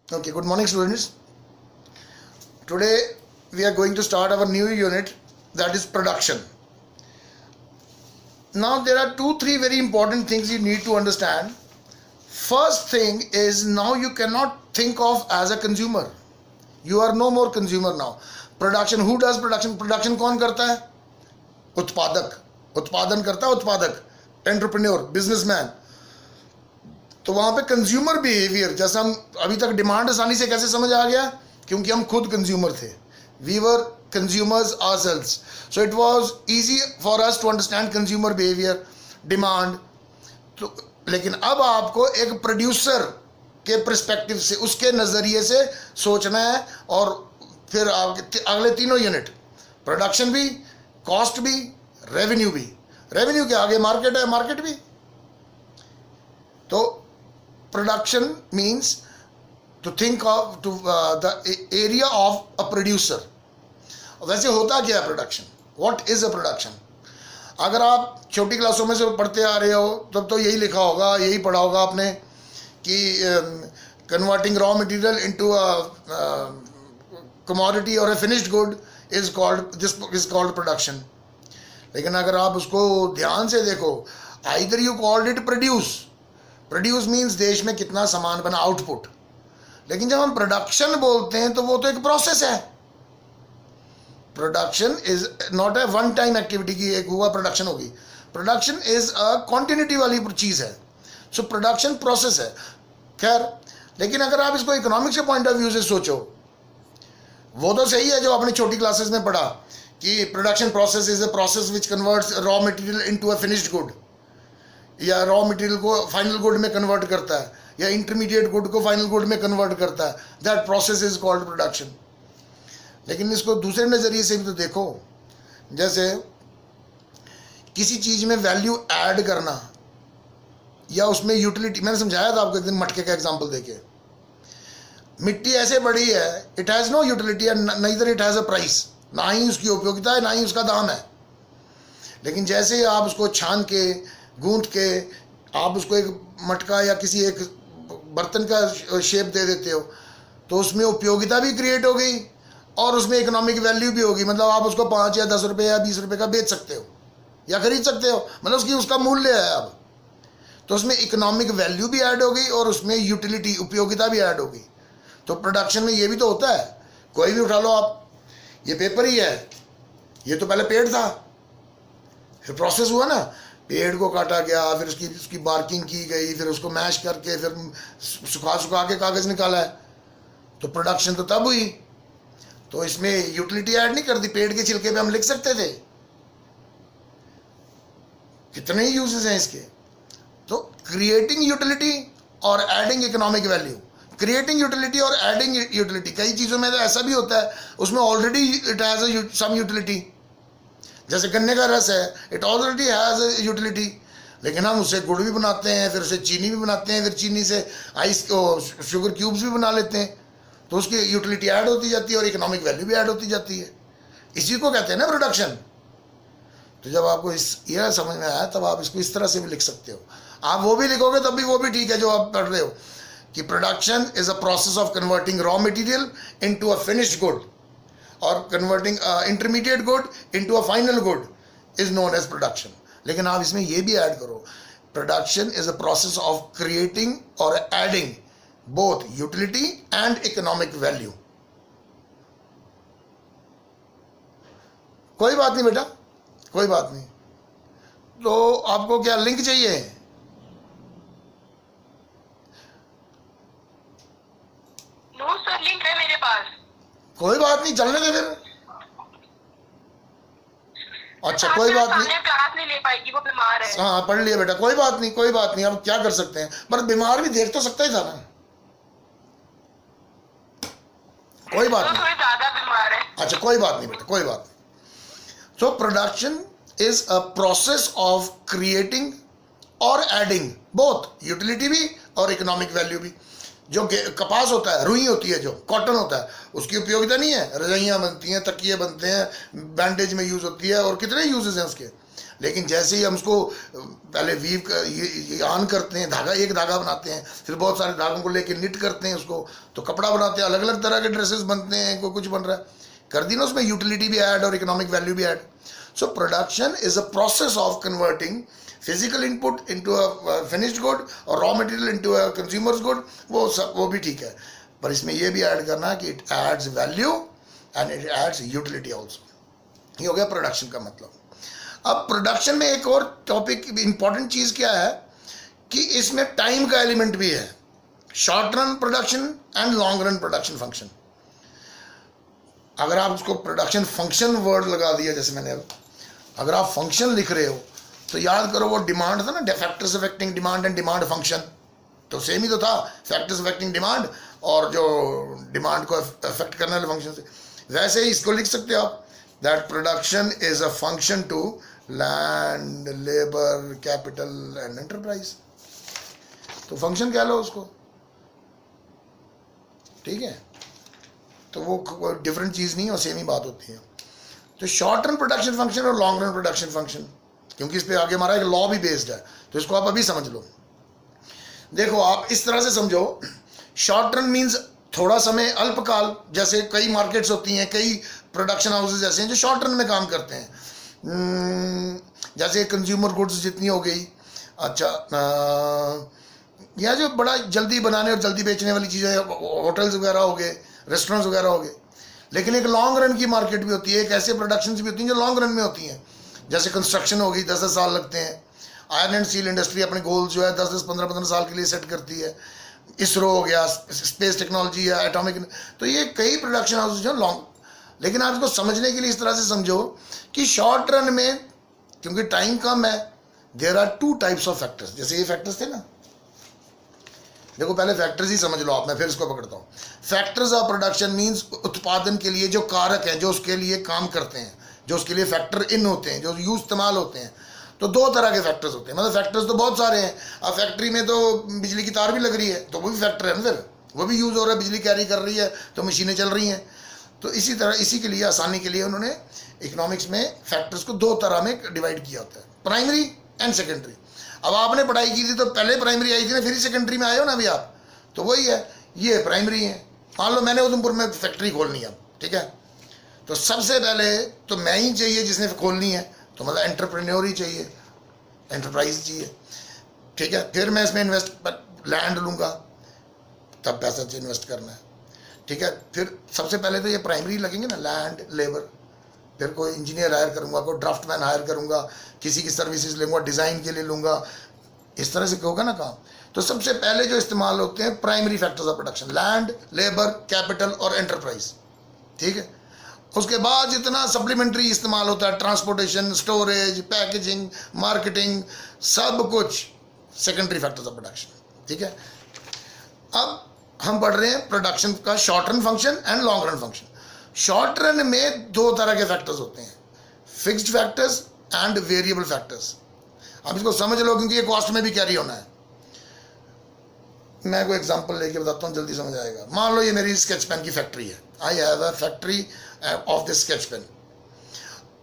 Okay, good morning students. Today we are going to start our new unit, that is production. Now there are 2-3 very important things you need to understand. First thing is, now you cannot think of as a consumer. You are no more consumer now. Production, who does production? Production कौन करता है? उत्पादक. उत्पादन करता है उत्पादक, entrepreneur, businessman. तो वहाँ पे कंज्यूमर बिहेवियर, जैसा हम अभी तक डिमांड आसानी से कैसे समझ आ गया, क्योंकि हम खुद कंज्यूमर थे. We were consumers ourselves, so it was easy for us to understand consumer behaviour, demand. तो लेकिन अब आपको एक प्रोड्यूसर के पर्सपेक्टिव से, उसके नज़रिए से सोचना है. और फिर अगले तीनों यूनिट, प्रोडक्शन भी, कॉस्ट भी, रेवेन्यू भी. रेवेन्यू के आगे मार्केट है, मार्केट भी. तो production means to think of the area of a producer. वैसे होता क्या है production? What is a production? अगर आप छोटी क्लासों में से पढ़ते आ रहे हो तब तो यही लिखा होगा, यही पढ़ा होगा आपने कि converting raw material into a commodity or a finished good is called production. लेकिन अगर आप उसको ध्यान से देखो, either you called it produce means देश में कितना सामान बना, आउटपुट. लेकिन जब हम प्रोडक्शन बोलते हैं तो वो तो एक प्रोसेस है. Production is not a one time activity की एक हुआ प्रोडक्शन होगी. प्रोडक्शन इज अ कॉन्टिन्यूटी वाली चीज़ है. सो प्रोडक्शन प्रोसेस है. खैर, लेकिन अगर आप इसको इकोनॉमिक्स के पॉइंट ऑफ व्यू से सोचो, वो तो सही है जो आपने छोटी क्लासेस में पढ़ा कि production process is a process which converts raw material into a finished good, या रॉ मटेरियल को फाइनल गुड में कन्वर्ट करता है, या इंटरमीडिएट गुड को फाइनल गुड में कन्वर्ट करता है. That process is called production. लेकिन इसको दूसरे नज़रिए से भी तो देखो, जैसे किसी चीज़ में वैल्यू ऐड करना या उसमें यूटिलिटी. मैंने समझाया था आपको एक दिन मटके का एग्जांपल देके. मिट्टी ऐसे बड़ी है, it has no utility and neither it has a price. ना ही उसकी उपयोगिता है, ना ही उसका दाम है. लेकिन जैसे आप उसको छान के, गूंथ के, आप उसको एक मटका या किसी एक बर्तन का शेप दे देते हो, तो उसमें उपयोगिता भी क्रिएट हो गई और उसमें इकोनॉमिक वैल्यू भी होगी. मतलब आप उसको 5 या 10 रुपये या 20 रुपये का बेच सकते हो या खरीद सकते हो, मतलब उसका मूल्य है. अब तो उसमें इकोनॉमिक वैल्यू भी ऐड हो गई और उसमें यूटिलिटी, उपयोगिता भी ऐड हो गई. तो प्रोडक्शन में ये भी तो होता है. कोई भी उठा लो आप, ये पेपर ही है, ये तो पहले पेड़ था, फिर प्रोसेस हुआ ना, पेड़ को काटा गया, फिर उसकी बार्किंग की गई, फिर उसको मैश करके, फिर सुखा के कागज़ निकाला है. तो प्रोडक्शन तो तब हुई. तो इसमें यूटिलिटी ऐड नहीं कर दी. पेड़ के छिलके पे हम लिख सकते थे. कितने ही यूजेस हैं इसके. तो क्रिएटिंग यूटिलिटी और adding economic value. Creating utility और एडिंग यूटिलिटी, कई चीज़ों में तो ऐसा भी होता है उसमें already it has some utility. जैसे गन्ने का रस है, इट ऑलरेडी हैज़ यूटिलिटी, लेकिन हम उससे गुड़ भी बनाते हैं, फिर उससे चीनी भी बनाते हैं, फिर चीनी से आइस शुगर क्यूब्स भी बना लेते हैं. तो उसकी यूटिलिटी ऐड होती जाती है और इकोनॉमिक वैल्यू भी ऐड होती जाती है. इसी को कहते हैं ना प्रोडक्शन. तो जब आपको यह समझ में आया तब आप इसको इस तरह से भी लिख सकते हो. आप वो भी लिखोगे तब भी वो भी ठीक है जो आप पढ़ रहे हो, कि production is a process of converting raw material into a finished good और converting intermediate good into a final good is known as production. लेकिन आप इसमें ये भी ऐड करो, production is a process of creating और adding both utility and economic value. कोई बात नहीं बेटा, कोई बात नहीं. तो आपको क्या लिंक चाहिए? नो सर, लिंक है मेरे पास. कोई बात नहीं, चलने दे फिर. अच्छा कोई बात नहीं, क्लास नहीं ले पाएगी, वो बीमार है. हाँ पढ़ लिया बेटा, कोई बात नहीं, कोई बात नहीं. अब क्या कर सकते हैं, पर बीमार भी देख तो सकता ही था ना. कोई बात नहीं, थोड़ी ज्यादा बीमार है. अच्छा कोई बात नहीं बेटा, कोई बात नहीं. सो production is a process of creating और एडिंग बोथ यूटिलिटी भी और इकोनॉमिक वैल्यू भी. जो कपास होता है, रुई होती है, जो कॉटन होता है, उसकी उपयोगिता नहीं है. रजाइयाँ बनती हैं, तकिए बनते हैं, बैंडेज में यूज़ होती है और कितने यूजेस हैं उसके. लेकिन जैसे ही हम उसको पहले वीव यान करते हैं, धागा एक धागा बनाते हैं, फिर बहुत सारे धागों को लेके निट करते हैं उसको, तो कपड़ा बनाते हैं, अलग अलग तरह के ड्रेसेस बनते हैं, कोई कुछ बन रहा है, कर दी ना उसमें यूटिलिटी भी ऐड और इकोनॉमिक वैल्यू भी add. So production is a process of converting physical input into a finished good और raw material into a consumers good. वो भी ठीक है, पर इसमें ये भी ऐड करना कि it adds value and it adds utility also. ये हो गया प्रोडक्शन का मतलब. अब प्रोडक्शन में एक और टॉपिक इंपॉर्टेंट चीज़ क्या है कि इसमें टाइम का एलिमेंट भी है. Short run production and long run production function. अगर आप उसको प्रोडक्शन फंक्शन वर्ड लगा दिया, जैसे मैंने अब, अगर आप फंक्शन लिख रहे हो तो याद करो वो डिमांड था ना, factors affecting demand and demand function, तो सेम ही तो था, फैक्टर्स अफेक्टिंग डिमांड और जो डिमांड को अफेक्ट करने वाले फंक्शन से. वैसे ही इसको लिख सकते हो आप, that production is a function to land, labour, capital and enterprise. तो फंक्शन कह लो उसको, ठीक है. तो वो डिफरेंट चीज़ नहीं और सेम ही बात होती है. तो शॉर्ट रन प्रोडक्शन फंक्शन और लॉन्ग रन प्रोडक्शन फंक्शन, क्योंकि इस पे आगे हमारा एक लॉ भी बेस्ड है, तो इसको आप अभी समझ लो. देखो आप इस तरह से समझो, शॉर्ट रन मीन्स थोड़ा समय, अल्पकाल. जैसे कई मार्केट्स होती हैं, कई प्रोडक्शन हाउसेज ऐसे हैं जो शॉर्ट रन में काम करते हैं. जैसे कंज्यूमर गुड्स जितनी हो गई, अच्छा, या जो बड़ा जल्दी बनाने और जल्दी बेचने वाली चीज़ें, होटल्स वगैरह हो गए, रेस्टोरेंट्स वगैरह हो गए. लेकिन एक लॉन्ग रन की मार्केट भी होती है, एक ऐसे प्रोडक्शंस भी होती हैं जो लॉन्ग रन में होती हैं. जैसे कंस्ट्रक्शन हो गई, 10-10 साल लगते हैं. आयरन एंड स्टील इंडस्ट्री अपने गोल जो है 10-10, 15-15 साल के लिए सेट करती है. इसरो हो गया, स्पेस टेक्नोलॉजी या एटॉमिक, तो ये कई प्रोडक्शन हाउस जो लॉन्ग. लेकिन आप इसको समझने के लिए इस तरह से समझो कि शॉर्ट रन में क्योंकि टाइम कम है, there are 2 types of factors. जैसे ये फैक्टर्स थे ना, देखो पहले फैक्टर्स ही समझ लो आप, मैं फिर इसको पकड़ता हूँ. फैक्टर्स ऑफ प्रोडक्शन मीन्स उत्पादन के लिए जो कारक हैं, जो उसके लिए काम करते हैं, जो उसके लिए फैक्टर इन होते हैं, जो यूज इस्तेमाल होते हैं. तो 2 तरह के फैक्टर्स होते हैं. मतलब फैक्टर्स तो बहुत सारे हैं. अब फैक्ट्री में तो बिजली की तार भी लग रही है, तो वो भी फैक्टर है ना, फिर वो भी यूज़ हो रहा है, बिजली कैरी कर रही है, तो मशीनें चल रही हैं. तो इसी तरह, इसी के लिए, आसानी के लिए उन्होंने इकोनॉमिक्स में फैक्टर्स को 2 तरह में डिवाइड किया होता है, प्राइमरी एंड सेकेंडरी. अब आपने पढ़ाई की थी तो पहले प्राइमरी आई थी ना, फिर ही सेकेंडरी में आए हो ना अभी आप, तो वही है, ये प्राइमरी है. मान लो मैंने उधमपुर में फैक्ट्री खोलनी है, ठीक है, तो सबसे पहले तो मैं ही चाहिए जिसने खोलनी है, तो मतलब एंटरप्रेन्योर ही चाहिए, एंटरप्राइज चाहिए, ठीक है. फिर मैं इसमें लैंड लूँगा, तब पैसा इन्वेस्ट करना है, ठीक है. फिर सबसे पहले तो ये प्राइमरी लगेंगे ना, लैंड, लेबर. फिर कोई इंजीनियर हायर करूँगा, कोई ड्राफ्टमैन हायर करूँगा, किसी की सर्विसेज लूँगा, डिज़ाइन के लिए लूँगा, इस तरह से होगा ना काम. तो सबसे पहले जो इस्तेमाल होते हैं primary factors of production, land, labour, capital और एंटरप्राइज, ठीक है. उसके बाद जितना सप्लीमेंट्री इस्तेमाल होता है, ट्रांसपोर्टेशन, स्टोरेज, पैकेजिंग, मार्केटिंग, सब कुछ सेकेंडरी फैक्टर्स ऑफ प्रोडक्शन, ठीक है. अब हम पढ़ रहे हैं प्रोडक्शन का short run function and long run function. Short run में 2 तरह के फैक्टर्स होते हैं, fixed factors and variable factors. अब इसको समझ लो क्योंकि ये कॉस्ट में भी कैरी होना है. मैं कोई एग्जांपल लेके बताता हूँ, जल्दी समझ आएगा. मान लो ये मेरी स्केच पेन की फैक्ट्री है. I have a factory of this sketch pen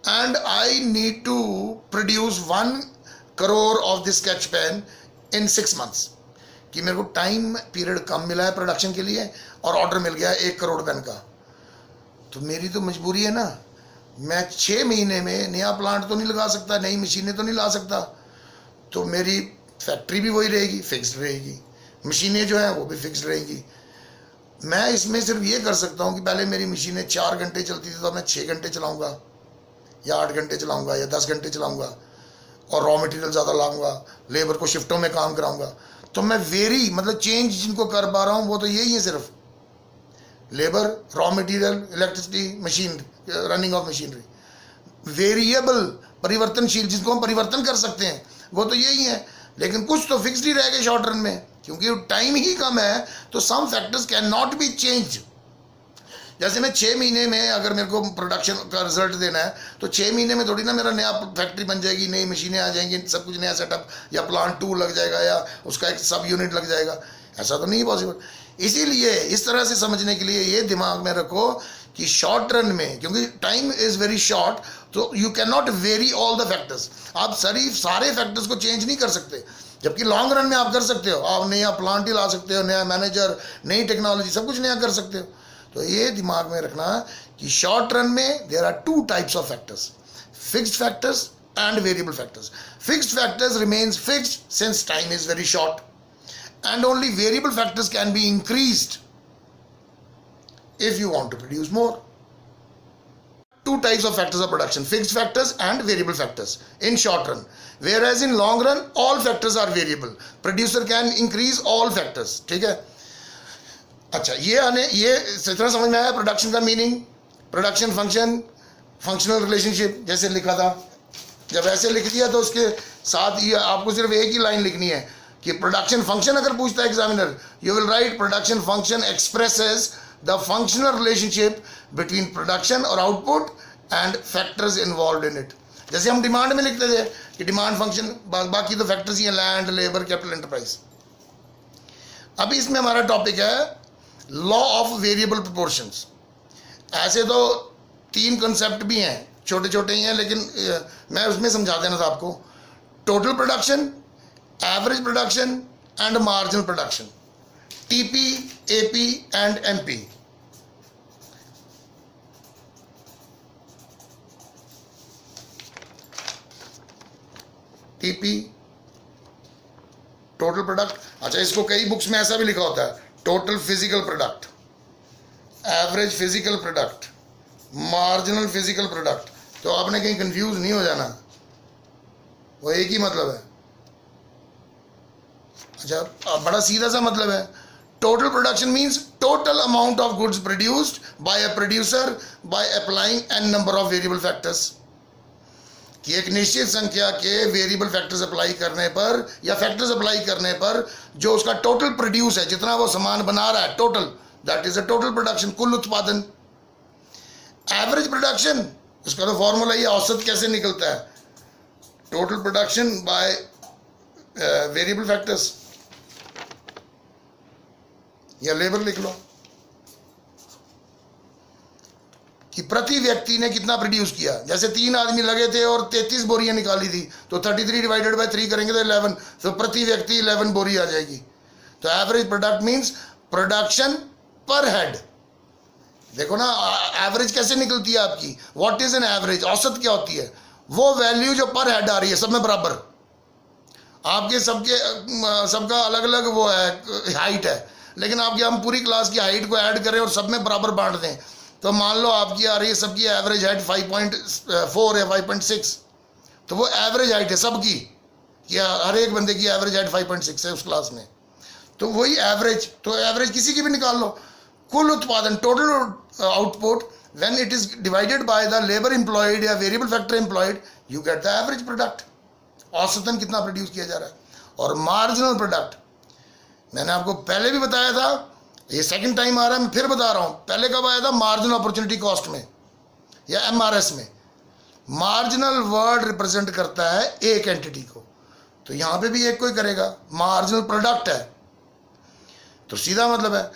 and I need to produce 1 crore of this sketch pen in 6 months. कि मेरे को टाइम पीरियड कम मिला है प्रोडक्शन के लिए और ऑर्डर मिल गया 1 करोड़ पेन का. तो मेरी तो मजबूरी है ना, मैं 6 महीने में नया प्लांट तो नहीं लगा सकता, नई मशीनें तो नहीं ला सकता. तो मेरी फैक्ट्री भी वही रहेगी, फिक्स्ड रहेगी, मशीनें जो हैं वो भी फिक्स्ड रहेगी. मैं इसमें सिर्फ ये कर सकता हूँ कि पहले मेरी मशीनें 4 घंटे चलती थी, तो मैं 6 घंटे चलाऊँगा या 8 घंटे चलाऊँगा या 10 घंटे चलाऊँगा, और रॉ मटेरियल ज़्यादा लाऊँगा, लेबर को शिफ्टों में काम कराऊँगा. तो मैं वेरी मतलब चेंज जिनको कर पा रहा हूँ वो तो यही है, सिर्फ labour, raw material, electricity, machine, running of machinery. Variable, परिवर्तनशील, जिसको हम परिवर्तन कर सकते हैं, वो तो यही है. लेकिन कुछ तो फिक्स्ड ही रह गए शॉर्ट रन में, क्योंकि टाइम ही कम है. तो some factors can not be change. जैसे मैं 6 महीने में अगर मेरे को प्रोडक्शन का रिजल्ट देना है, तो 6 महीने में थोड़ी ना मेरा नया फैक्ट्री बन जाएगी, नई मशीनें आ जाएंगी, सब कुछ नया सेटअप, या प्लांट 2 लग जाएगा, या उसका एक सब यूनिट लग जाएगा. ऐसा तो नहीं पॉसिबल. इसीलिए इस तरह से समझने के लिए ये दिमाग में रखो कि शॉर्ट रन में, क्योंकि टाइम इज वेरी शॉर्ट, तो you can not very all the factors, आप सारे फैक्टर्स को चेंज नहीं कर सकते, जबकि लॉन्ग रन में आप कर सकते हो, आप नया प्लांट ही ला सकते हो, नया मैनेजर, नई टेक्नोलॉजी, सब कुछ नया कर सकते हो। तो ये दिमाग में रखना कि शॉर्ट रन में there are two types of factors, fixed factors and variable factors. Fixed factors remains fixed since time is very short, and only variable factors can be increased if you want to produce more. Two types of factors of production: fixed factors and variable factors in short run, whereas in long run all factors are variable. Producer can increase all factors. ठीक है? अच्छा, ये इतना समझ में आया production का meaning, production function, functional relationship जैसे लिखा था। जब ऐसे लिख दिया तो उसके साथ ये आपको सिर्फ एक ही लाइन लिखनी है कि प्रोडक्शन फंक्शन अगर पूछता है examiner, you will write production function expresses the functional relationship between production और output and factors involved in it. जैसे हम डिमांड में लिखते थे कि डिमांड फंक्शन, बाकी तो फैक्टर्स ही हैं, लैंड, लेबर, कैपिटल, एंटरप्राइज। अभी इसमें हमारा टॉपिक है लॉ ऑफ वेरिएबल प्रोपोर्शंस। ऐसे तो 3 कंसेप्ट भी हैं, छोटे छोटे ही हैं, लेकिन मैं उसमें समझा देना था आपको। Total production, average production and marginal production, TP, AP and MP. TP total product. अच्छा, इसको कई बुक्स में ऐसा भी लिखा होता है, total physical product, average physical product, marginal physical product. तो आपने कहीं कंफ्यूज नहीं हो जाना, वो एक ही मतलब है। अच्छा, बड़ा सीधा सा मतलब है। Total production means total amount of goods produced by a producer by applying an number of variable factors, कि एक निश्चित संख्या के वेरिएबल फैक्टर्स अप्लाई करने पर या फैक्टर्स अप्लाई करने पर जो उसका टोटल प्रोड्यूस है, जितना वो सामान बना रहा है total, that is a total production, कुल उत्पादन। एवरेज प्रोडक्शन, उसका तो फॉर्मूला ही औसत कैसे निकलता है, total production by variable factors, या लेबर लिख लो कि प्रति व्यक्ति ने कितना प्रोड्यूस किया। जैसे 3 आदमी लगे थे और 33 बोरियां निकाली थी, तो 33 डिवाइडेड बाय 3 करेंगे तो 11, तो प्रति व्यक्ति 11 बोरी आ जाएगी। तो एवरेज प्रोडक्ट मींस प्रोडक्शन पर हेड। देखो ना एवरेज कैसे निकलती है आपकी, व्हाट इज एन एवरेज, औसत क्या होती है, वो वैल्यू जो पर हेड आ रही है सब में बराबर। आपके सबका अलग अलग वो है, हाइट है, लेकिन आपकी हम पूरी क्लास की हाइट को ऐड करें और सब में बराबर बांट दें, तो मान लो आपकी आ रही है सबकी एवरेज हाइट 5.4 या 5.6, तो वो एवरेज हाइट है सबकी, या हर एक बंदे की एवरेज हाइट 5.6 है उस क्लास में, तो वही एवरेज। तो एवरेज किसी की भी निकाल लो। कुल उत्पादन, total output, when it is divided by the labour employed या variable factor employed, you get the average product, औसतन कितना प्रोड्यूस किया जा रहा है। और मार्जिनल प्रोडक्ट, मैंने आपको पहले भी बताया था, ये सेकंड टाइम आ रहा है, मैं फिर बता रहा हूं, पहले कब आया था, मार्जिनल अपॉर्चुनिटी कॉस्ट में या एमआरएस में। मार्जिनल वर्ड रिप्रेजेंट करता है एक एंटिटी को, तो यहां पे भी एक कोई करेगा, मार्जिनल प्रोडक्ट है, तो सीधा मतलब है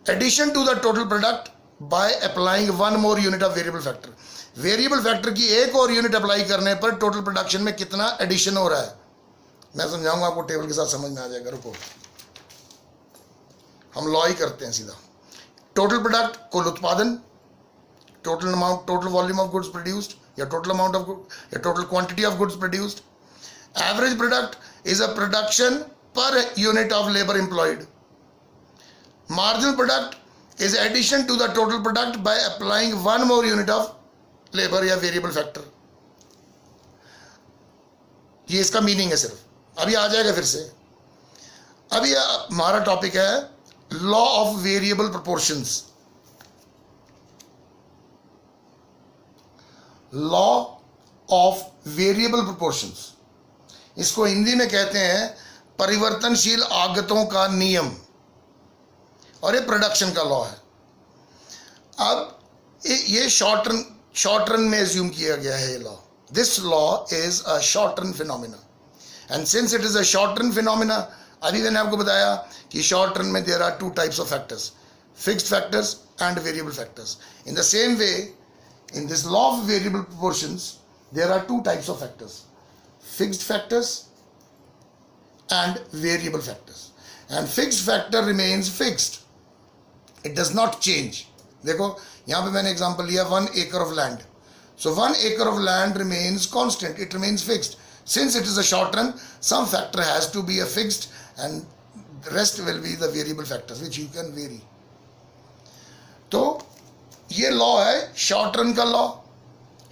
addition to the total product by applying 1 more unit of variable factor. Variable factor की एक और यूनिट अप्लाई करने पर टोटल प्रोडक्शन में कितना एडिशन हो रहा है, मैं समझाऊंगा आपको, टेबल के साथ समझ में आ जाएगा। रुको, हम लॉ ही करते हैं सीधा। टोटल प्रोडक्ट, कुल उत्पादन, total amount, total volume of goods produced या टोटल अमाउंट ऑफ या total quantity of goods produced. Average product is a production per unit of labour employed. Marginal product is addition to the total product by applying 1 more unit of labor या variable factor। ये इसका meaning है सिर्फ, अभी आ जाएगा फिर से। अभी हमारा टॉपिक है law of variable proportions. Law of variable proportions, इसको हिंदी में कहते हैं परिवर्तनशील आगतों का नियम, और ये प्रोडक्शन का लॉ है। अब ये शॉर्ट रन में एज्यूम किया गया है ये law. This law is a short run phenomena, and since it is a short run phenomena, अभी मैंने आपको बताया कि शॉर्ट रन में there are 2 types of factors, fixed factors and variable factors. In the same way, in this law of variable proportions, there are two types of factors: fixed factors and variable factors. And fixed factor remains fixed, it does not change. देखो यहाँ पे मैंने example लिया 1 acre of land. So 1 acre of land remains constant, it remains fixed. Since it is a short run, some factor has to be a fixed and the rest will be the variable factors which you can vary. तो ये law है short run का law,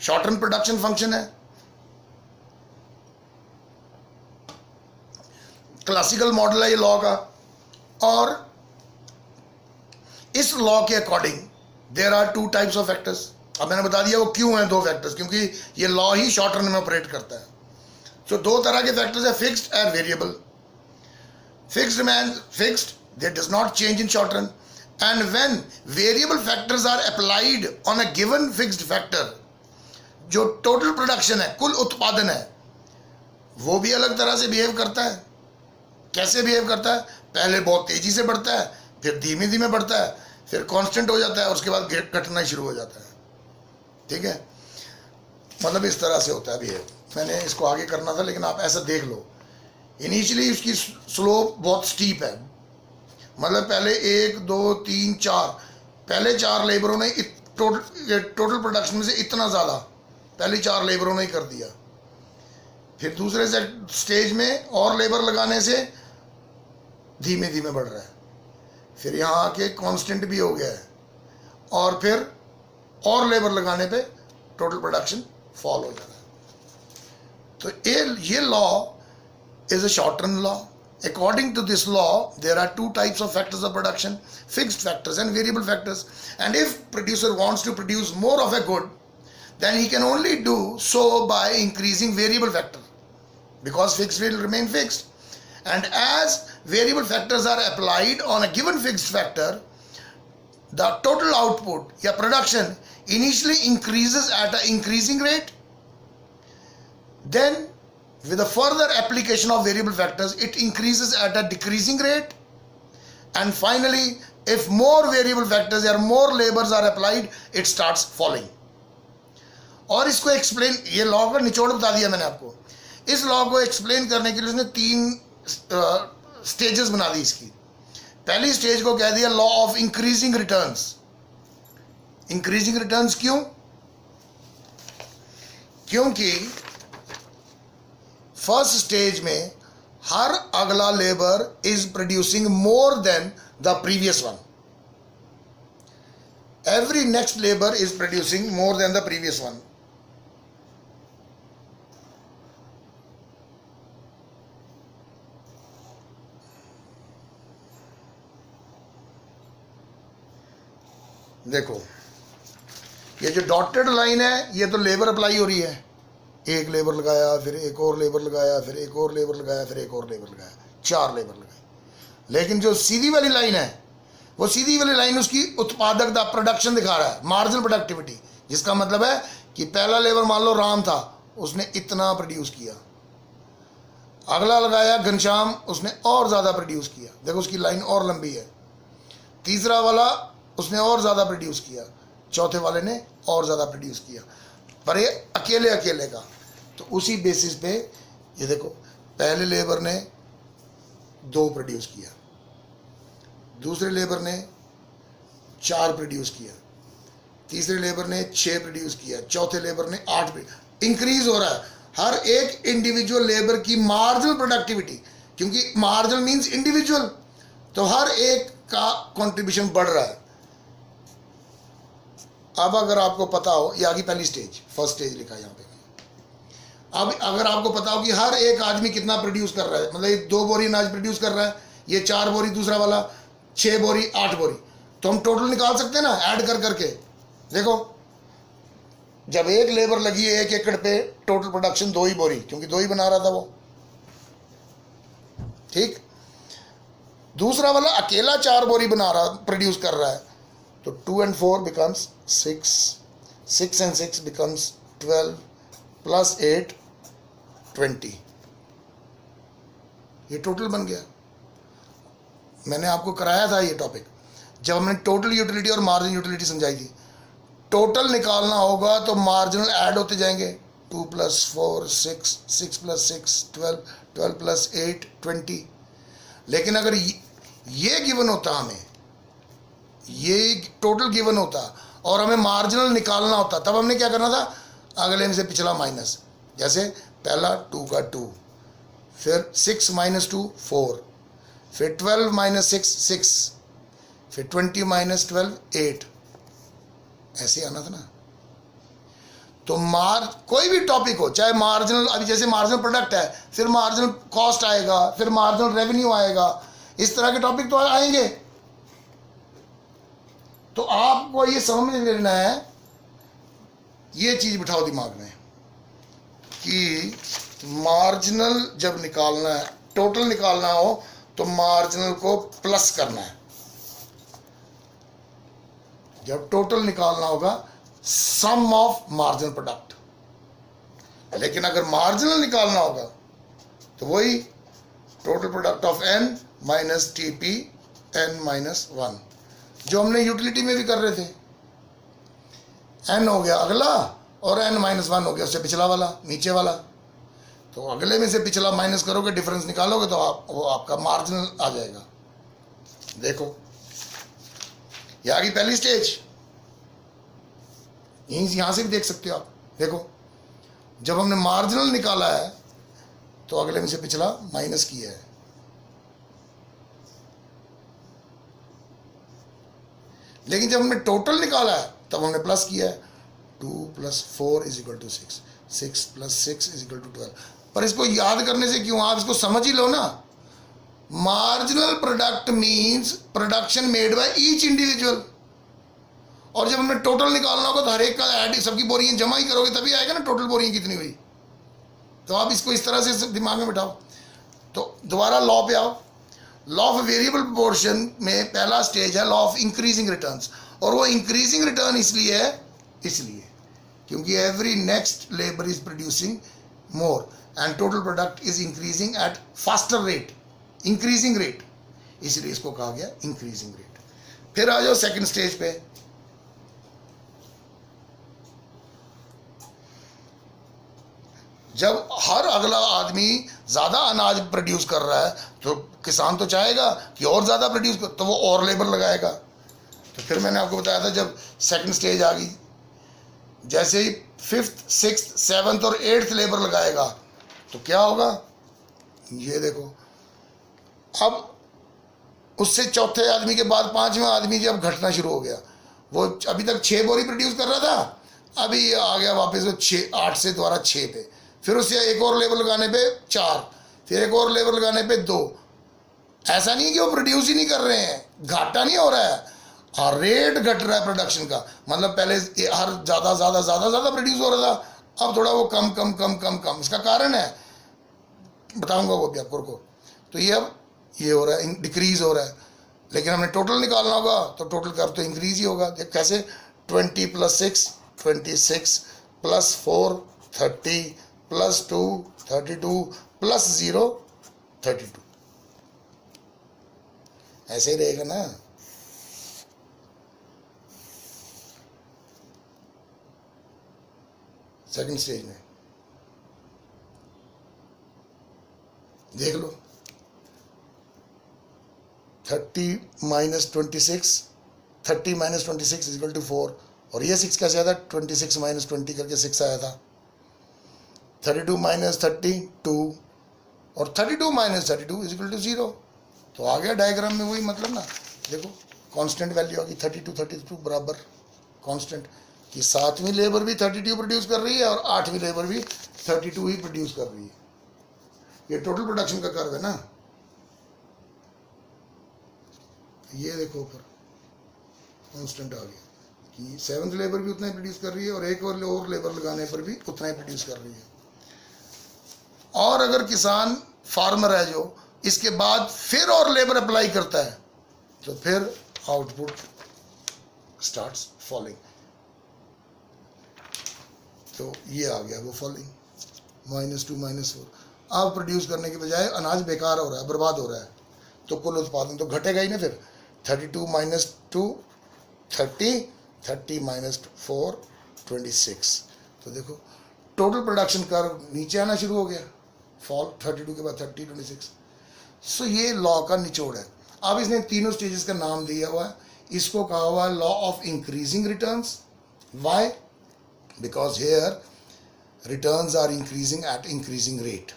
short run production function है. Classical model है ये law का. और इस लॉ के according there are two types of factors. अब मैंने बता दिया वो क्यों है दो फैक्टर्स, क्योंकि ये लॉ ही शॉर्ट रन में ऑपरेट करता है. सो दो तरह के फैक्टर्स है, fixed and variable. Fixed remains fixed, they does not change in short run. And when variable factors are applied on a given fixed factor, जो टोटल प्रोडक्शन है, कुल उत्पादन है, वो भी अलग तरह से बिहेव करता है. कैसे बिहेव करता है? पहले बहुत तेजी से बढ़ता है, फिर धीमे धीमे बढ़ता है, फिर कांस्टेंट हो जाता है, उसके बाद घटना शुरू हो जाता है. ठीक है, मतलब इस तरह से होता है बिहेव. मैंने इसको आगे करना था लेकिन आप ऐसा देख लो. इनिशियली इसकी स्लोप बहुत स्टीप है, मतलब पहले 1 2 3 4, पहले 4 लेबरों ने टोटल प्रोडक्शन में से इतना ज़्यादा पहले 4 लेबरों ने ही कर दिया. फिर दूसरे स्टेज में और लेबर लगाने से धीमे धीमे बढ़ रहा है, फिर यहाँ आके कांस्टेंट भी हो गया है, और फिर और लेबर लगाने पे टोटल प्रोडक्शन फॉल हो जा रहा है. तो ये law is a short run law. According to this law, there are two types of factors of production: fixed factors and variable factors. And if producer wants to produce more of a good, then he can only do so by increasing variable factor, because fixed will remain fixed. And as variable factors are applied on a given fixed factor, the total output या production initially increases at an increasing rate. Then with a further application of variable factors, it increases at a decreasing rate. And finally, if more variable factors or more labors are applied, it starts falling. और इसको explain, ये law का निचोड़ बता दिया मैंने आपको. इस लॉ को एक्सप्लेन करने के लिए उसने 3 स्टेजेस बना दी इसकी. पहली स्टेज को कह दिया law of increasing returns. Increasing returns क्यों? क्योंकि फर्स्ट स्टेज में हर अगला labour is producing more than the previous one. Every next labour is producing more than the previous one. देखो ये जो डॉटेड लाइन है, ये तो लेबर अप्लाई हो रही है. एक लेबर लगाया, फिर एक और लेबर लगाया, फिर एक और लेबर लगाया, फिर एक और लेबर लगाया, 4 लेबर लगाए. लेकिन जो सीधी वाली लाइन है, वो सीधी वाली लाइन उसकी उत्पादकता, प्रोडक्शन दिखा रहा है, मार्जिनल प्रोडक्टिविटी. जिसका मतलब है कि पहला लेबर मान लो राम था, उसने इतना प्रोड्यूस किया. अगला लगाया घनश्याम, उसने और ज़्यादा प्रोड्यूस किया. देखो उसकी लाइन और लंबी है. तीसरा वाला उसने और ज़्यादा प्रोड्यूस किया, चौथे वाले ने और ज़्यादा प्रोड्यूस किया. पर ये अकेले अकेले का. तो उसी बेसिस पे ये देखो, पहले लेबर ने 2 प्रोड्यूस किया, दूसरे लेबर ने 4 प्रोड्यूस किया, तीसरे लेबर ने 6 प्रोड्यूस किया, चौथे लेबर ने 8. इंक्रीज हो रहा है हर एक इंडिविजुअल लेबर की मार्जिनल प्रोडक्टिविटी, क्योंकि मार्जिनल मीन्स इंडिविजुअल, तो हर एक का कंट्रीब्यूशन बढ़ रहा है. अब अगर आपको पता हो, ये आगे पहली स्टेज, फर्स्ट स्टेज लिखा है यहाँ पे. अब अगर आपको पता हो कि हर एक आदमी कितना प्रोड्यूस कर रहा है, मतलब ये 2 बोरी अनाज प्रोड्यूस कर रहा है, ये 4 बोरी, दूसरा वाला 6 बोरी, 8 बोरी, तो हम टोटल निकाल सकते हैं ना ऐड कर करके. देखो जब एक लेबर लगी है 1 एकड़ पे, टोटल प्रोडक्शन 2 ही बोरी, क्योंकि 2 ही बना रहा था वो. ठीक, दूसरा वाला अकेला 4 बोरी बना रहा, प्रोड्यूस कर रहा है, तो 2 and 4 becomes 6, 6 and 6 becomes 12 plus 8 20. ये टोटल बन गया. मैंने आपको कराया था ये टॉपिक. जब हमने टोटल यूटिलिटी और मार्जिन यूटिलिटी समझाई थी, टोटल निकालना होगा तो मार्जिनल ऐड होते जाएंगे, 2 + 4 6, 6 + 6 12, 12 + 8 20। लेकिन अगर ये गिवन होता, हमें ये टोटल गिवन होता और हमें मार्जिनल निकालना होता, तब हमने क्या करना था, अगले में से पिछला माइनस। जैसे पहला 2 का 2, फिर 6 - 2 4, फिर 12 - 6 6, फिर 20 - 12 8, ऐसे आना था ना। तो कोई भी टॉपिक हो, चाहे मार्जिनल, अभी जैसे मार्जिनल प्रोडक्ट है, फिर मार्जिनल कॉस्ट आएगा, फिर मार्जिनल रेवेन्यू आएगा, इस तरह के टॉपिक तो आएंगे। तो आपको ये समझ लेना है, ये चीज बिठाओ दिमाग में कि मार्जिनल जब निकालना है, टोटल निकालना हो तो मार्जिनल को प्लस करना है। जब टोटल निकालना होगा सम ऑफ मार्जिनल प्रोडक्ट, लेकिन अगर मार्जिनल निकालना होगा तो वही total product of n - TP n - 1, जो हमने यूटिलिटी में भी कर रहे थे। n हो गया अगला और n - 1 हो गया उससे पिछला वाला, नीचे वाला। तो अगले में से पिछला माइनस करोगे, डिफरेंस निकालोगे तो वो आपका मार्जिनल आ जाएगा। देखो ये आ गई पहली स्टेज, यहां से भी देख सकते हो आप। देखो जब हमने मार्जिनल निकाला है तो अगले में से पिछला माइनस किया है। लेकिन जब हमने टोटल निकाला है तब हमने प्लस किया है। 2 + 4 = 6, 6 + 6 = 12। पर इसको याद करने से क्यों, आप इसको समझ ही लो ना। Marginal product means production made by each individual. और जब हमने टोटल निकालना होगा तो हर एक का ऐड, सबकी बोरियां जमा ही करोगे तभी आएगा ना टोटल बोरियां कितनी हुई। तो आप इसको इस तरह से दिमाग में बिठाओ। तो दोबारा लॉ पे आओ। लॉ ऑफ वेरिएबल प्रोपोर्शन में पहला स्टेज है लॉ ऑफ इंक्रीजिंग रिटर्न्स। और वो इंक्रीजिंग रिटर्न इसलिए क्योंकि every next labour is producing more and total product is increasing at faster rate, increasing rate, इसलिए इसको कहा गया इंक्रीजिंग रेट। फिर आ जाओ सेकंड स्टेज पे। जब हर अगला आदमी ज्यादा अनाज प्रोड्यूस कर रहा है तो किसान तो चाहेगा कि और ज्यादा प्रोड्यूस कर, तो वो और लेबर लगाएगा। तो फिर मैंने आपको बताया था जब सेकंड स्टेज आ गई, जैसे ही 5th 6th 7th और 8th लेबर लगाएगा तो क्या होगा, ये देखो। अब उससे चौथे आदमी के बाद 5वां आदमी जब घटना शुरू हो गया, वो अभी तक 6 बोरी प्रोड्यूस कर रहा था, अभी आ गया वापस वो 8 से दोबारा 6 पे, फिर उससे एक और लेबर लगाने पे 4, फिर एक और लेबर लगाने पे 2। ऐसा नहीं है कि वो प्रोड्यूस ही नहीं कर रहे हैं, घाटा नहीं हो रहा है, और रेट घट रहा है प्रोडक्शन का। मतलब पहले हर ज़्यादा प्रोड्यूस हो रहा था, अब थोड़ा वो कम। इसका कारण है, बताऊंगा वो भी आपको को। तो ये अब ये हो रहा है, डिक्रीज हो रहा है। लेकिन हमें टोटल निकालना होगा तो टोटल कर तो इंक्रीज ही होगा। कैसे, 20 + 6 26 + 4 30 + 2 32 + 0 32, ऐसे ही रहेगा ना। सेकंड स्टेज में देख लो, 30 - 26 30 - 26 = 4। और ये 6 कैसे आया था, 26 - 20 करके 6 आया था। 32 - 30 2, और 32 - 32 = 0। तो आ गया डायग्राम में वही मतलब ना। देखो कांस्टेंट वैल्यू आ गई, 32 32 बराबर कांस्टेंट, कि 7वीं लेबर भी 32 प्रोड्यूस कर रही है और 8वीं लेबर भी 32 ही प्रोड्यूस कर रही है। ये टोटल प्रोडक्शन का कर्व है ना। ये देखो ऊपर कांस्टेंट आ गया कि 7th लेबर भी उतना ही प्रोड्यूस कर रही है और एक और लेबर लगाने पर भी उतना ही प्रोड्यूस कर रही है। और अगर किसान फार्मर है जो इसके बाद फिर और लेबर अप्लाई करता है तो फिर आउटपुट स्टार्ट्स फॉलिंग। तो ये आ गया वो फॉलिंग, -2 -4। अब प्रोड्यूस करने के बजाय अनाज बेकार हो रहा है, बर्बाद हो रहा है, तो कुल उत्पादन तो घटेगा ही ना। फिर 32 minus 2 30, 30 minus 4 26। तो देखो टोटल प्रोडक्शन कर्व नीचे आना शुरू हो गया, फॉल 32 के बाद 30 26। सो ये लॉ का निचोड़ है। अब इसने तीनों स्टेजेस का नाम दिया हुआ है, इसको कहा हुआ है law of increasing returns. Why? Because here returns are increasing at increasing rate,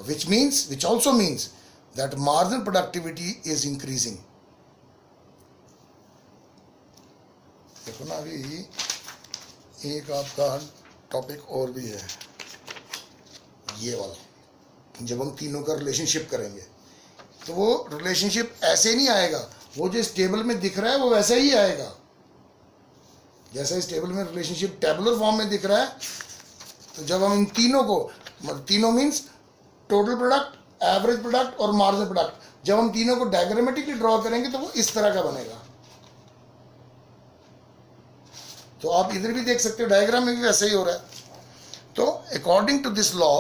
which also means that marginal productivity is increasing। देखो ना, अभी एक आपका टॉपिक और भी है, ये वाला। जब हम तीनों का रिलेशनशिप करेंगे तो वो रिलेशनशिप ऐसे नहीं आएगा, वो जो इस टेबल में दिख रहा है वो वैसा ही आएगा। जैसा इस टेबल में रिलेशनशिप टेबुलर फॉर्म में दिख रहा है, तो जब हम इन तीनों को, तीनों means total product, average product और मार्जिनल प्रोडक्ट, जब हम तीनों को डायग्रामेटिकली ड्रॉ करेंगे तो वो इस तरह का बनेगा। तो आप इधर भी देख सकते हो, डायग्राम में भी वैसे ही हो रहा है। तो according to this law,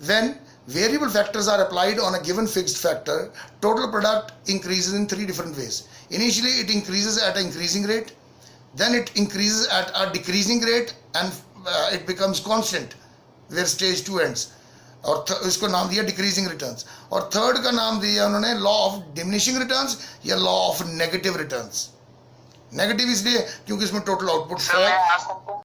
when variable factors are applied on a given fixed factor, total product increases in 3 different ways. Initially it increases at an increasing rate, then it increases at a decreasing rate, and it becomes constant where stage 2 ends, और इसको नाम दिया decreasing returns. और third का नाम दिया उन्होंने law of diminishing returns या law of negative returns. Negative इसलिए क्योंकि इसमें टोटल आउटपुट